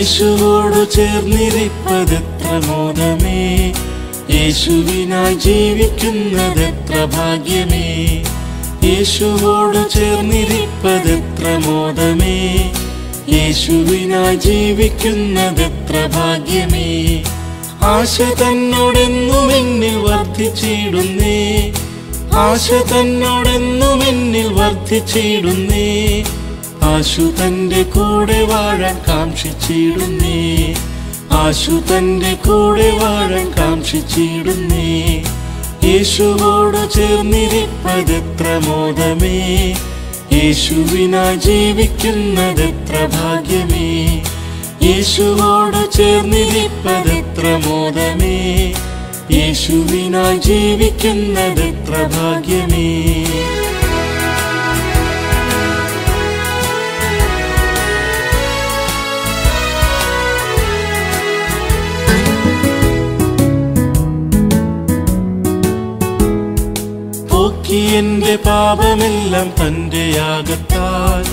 യേശുവോടു ചേർന്നിരിപ്പതെത്ര മോദമേ, യേശുവിനായി ജീവിക്കുന്നതെത്ര ഭാഗ്യമേ. യേശുവോടു ചേർന്നിരിപ്പതെത്ര മോദമേ, യേശുവിനായി ജീവിക്കുന്നതെത്ര ഭാഗ്യമേ. ആശ തന്നോടെന്നും എന്നിൽ വർദ്ധിച്ചിടുന്നേ, ആശ തന്നോടെന്നും എന്നിൽ വർദ്ധിച്ചിടുന്നേ. ആശു തന്റെ കൂടെ വാഴാൻ കാംക്ഷിച്ചിടുന്നേ, ആശു തന്റെ കൂടെ വാഴാൻ കാംക്ഷിച്ചിടുന്നേ. യേശുവോടു ചേർന്നിരിപ്പതെത്ര മോദമേ, യേശുവിനായി ജീവിക്കുന്നതെത്ര ഭാഗ്യമേ. യേശുവോടു ചേർന്നിരിപ്പതെത്ര മോദമേ, യേശുവിനായി ജീവിക്കുന്നതെത്ര ഭാഗ്യമേ. പോക്കി എന്റെ പാപമെല്ലാം തന്റെ യാഗത്താൽ,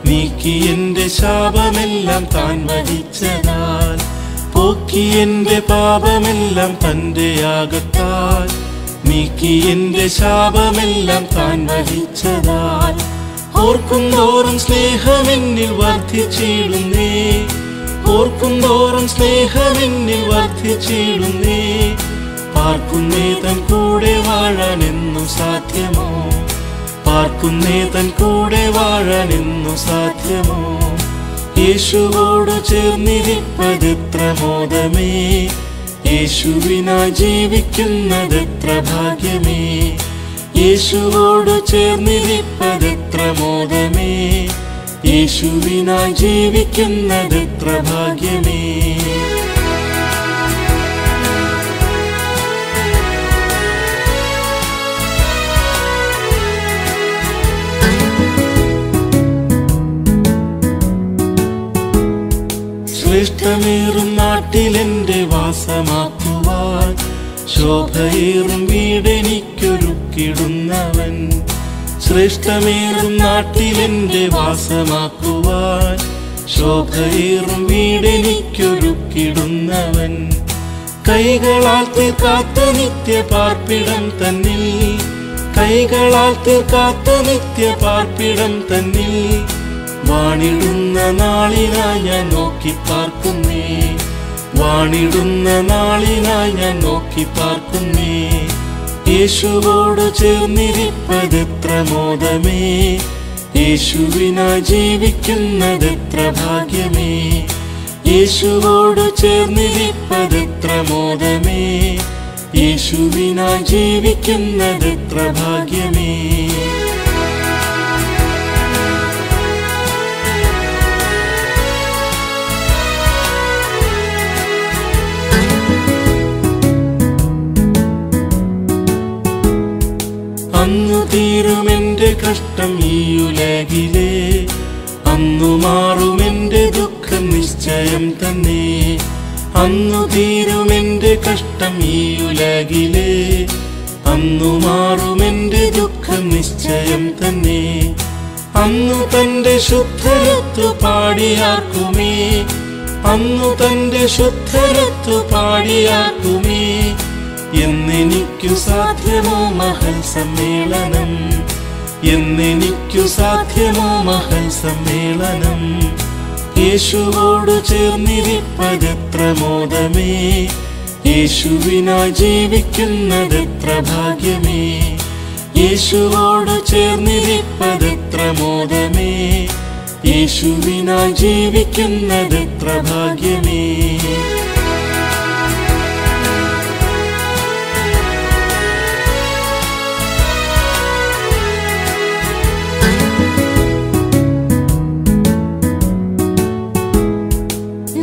നീക്കി എന്റെ ശാപമെല്ലാം താൻ വഹിച്ചതാൽ. പോക്കി എന്റെ പാപമെല്ലാം തന്റെ യാഗത്താൽ, നീക്കി എന്റെ ശാപമെല്ലാം താൻ വഹിച്ചതാൽ. ഓർക്കുന്തോറും സ്നേഹമെന്നിൽ വർദ്ധിച്ചിടുന്നേ, ഓർക്കുന്തോറും സ്നേഹമെന്നിൽ വർദ്ധിച്ചിടുന്നേ. പാർക്കുന്നേ തൻ കൂടെ വാഴാനെന്നു സാധ്യമോ, പാർക്കുന്നേ തൻ കൂടെ വാഴാനെന്നു സാധ്യമോ. യേശുവോടു ചേർന്നിരിപ്പതെത്ര മോദമേ, യേശുവിനായി ജീവിക്കുന്നതെത്ര ഭാഗ്യമേ. യേശുവോടു ചേർന്നിരിപ്പതെത്ര മോദമേ, യേശുവിനായി ജീവിക്കുന്നതെത്ര ഭാഗ്യമേ. ശ്രേഷ്ഠമേറും നാട്ടിലെന്റെ വാസമാക്കുവാൻ, ശോഭയേറും വീടെനിക്കൊരുക്കിടുന്നവൻ. ശ്രേഷ്ഠമേറും നാട്ടിലെന്റെ വാസമാക്കുവാൻ, ശോഭയേറും വീടെനിക്കൊരുക്കിടുന്നവൻ. കൈകളാൽ തീർക്കാത്ത നിത്യപാർപ്പിടം തന്നിൽ, കൈകളാൽ തീർക്കാത്ത നിത്യപാർപ്പിടം തന്നിൽ. വാണിടുന്ന നാളിനായി ഞാൻ നോക്കി പാർക്കുന്നേ, വാണിടുന്ന നാളിനായി ഞാൻ നോക്കി പാർക്കുന്നേ. യേശുവോടു ചേർന്നിരിപ്പതെത്ര മോദമേ, യേശുവിനായി ജീവിക്കുന്നതെത്ര ഭാഗ്യമേ. യേശുവോടു ചേർന്നിരിപ്പതെത്ര മോദമേ, യേശുവിനായി ജീവിക്കുന്നതെത്ര ഭാഗ്യമേ. അന്നു തീരുമെന്റെ കഷ്ടം ഈ ഉലകിലെ, അന്നു മാറുമെന്റെ ദുഃഖം നിശ്ചയം തന്നെ. അന്നു തീരുമെന്റെ കഷ്ടം ഈ ഉലകിലെ, അന്നു മാറുമെന്റെ ദുഃഖം നിശ്ചയം തന്നെ. അന്നു തന്റെ ശുദ്ധരത്തു പാടിയാക്കുമേ, അന്നു തന്റെ ശുദ്ധരത്തു പാടിയാക്കുമേ. എന്നെനിക്കു സാധ്യമോ മഹൽ സമ്മേളനം, എന്നെനിക്കു സാധ്യമോ മഹൽ സമ്മേളനം. യേശുവോടു ചേർന്നിരിപ്പതെത്ര മോദമേ, യേശുവിനായി ജീവിക്കുന്നതെത്ര ഭാഗ്യമേ. യേശുവോടു ചേർന്നിരിപ്പതെത്ര മോദമേ, യേശുവിനായി ജീവിക്കുന്നതെത്ര ഭാഗ്യമേ.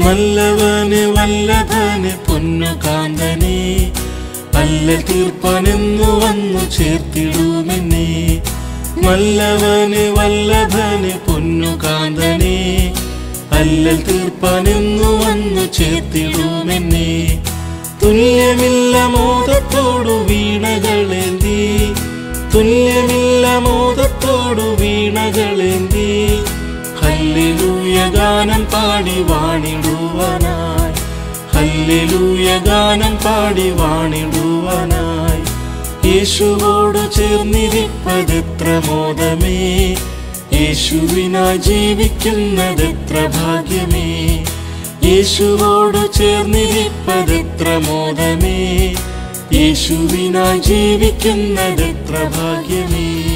നല്ലവന് വല്ലഭന് പൊന്നുകാന്തനെ, അല്ല തീർപ്പാനെന്നു വന്നു ചേർത്തിടുമെന്നെ. നല്ലവന് വല്ലഭന് പൊന്നുകാന്തനെ, അല്ല തീർപ്പാനെന്നു വന്നു ചേർത്തിടുമെന്നെ. തുല്യമില്ല മോദത്തോടു വീണകളേന്തി, തുല്യമില്ല മോദത്തോടു വീണകളേന്തി. ഹല്ലേലൂയ ഗാനം പാടി വാണിടുവാനായി, ഹല്ലേലൂയ ഗാനം പാടി വാണിടുവാനായി. യേശുവോട് ചേർന്നിരിപ്പതെത്ര മോദമേ, യേശുവിനായി ജീവിക്കുന്നതെത്ര ഭാഗ്യമേ. യേശുവോട് ചേർന്നിരിപ്പതെത്ര മോദമേ, യേശുവിനായി ജീവിക്കുന്നതെത്ര ഭാഗ്യമേ.